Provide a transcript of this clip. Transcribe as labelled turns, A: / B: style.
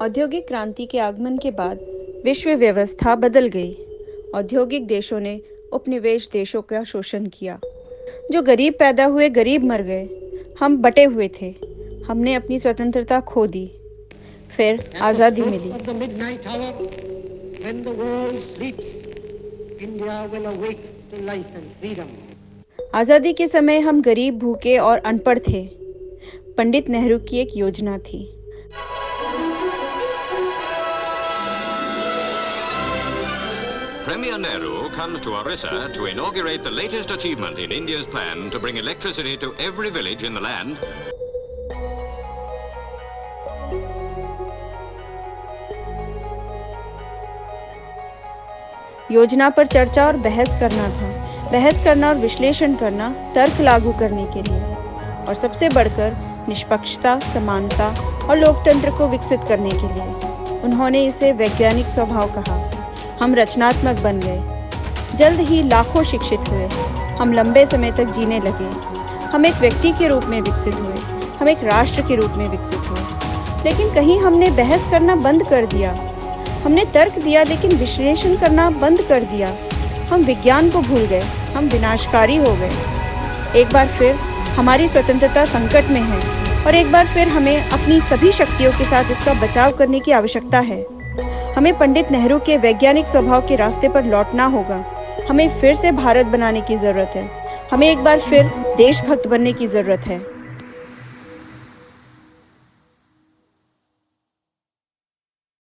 A: औद्योगिक क्रांति के आगमन के बाद विश्व व्यवस्था बदल गई। औद्योगिक देशों ने उपनिवेश देशों का शोषण किया। जो गरीब पैदा हुए गरीब मर गए। हम बटे हुए थे। हमने अपनी स्वतंत्रता खो दी। फिर आज़ादी मिली। आज़ादी के समय हम गरीब, भूखे और अनपढ़ थे। पंडित नेहरू की एक योजना थी।
B: Premier Nehru comes to Orissa to inaugurate the latest achievement in India's plan to bring electricity to every village in the land.
A: योजना पर चर्चा और बहस करना था। बहस करना और विश्लेषण करना, तर्क लागू करने के लिए, और सबसे बढ़कर निष्पक्षता, समानता और लोकतंत्र को विकसित करने के लिए। उन्होंने इसे वैज्ञानिक स्वभाव कहा। हम रचनात्मक बन गए। जल्द ही लाखों शिक्षित हुए। हम लंबे समय तक जीने लगे। हम एक व्यक्ति के रूप में विकसित हुए। हम एक राष्ट्र के रूप में विकसित हुए। लेकिन कहीं हमने बहस करना बंद कर दिया। हमने तर्क दिया लेकिन विश्लेषण करना बंद कर दिया। हम विज्ञान को भूल गए। हम विनाशकारी हो गए। एक बार फिर हमारी स्वतंत्रता संकट में है और एक बार फिर हमें अपनी सभी शक्तियों के साथ इसका बचाव करने की आवश्यकता है। हमें पंडित नेहरू के वैज्ञानिक स्वभाव के रास्ते पर लौटना होगा। हमें फिर से भारत बनाने की ज़रूरत है। हमें एक बार फिर देशभक्त बनने की ज़रूरत है।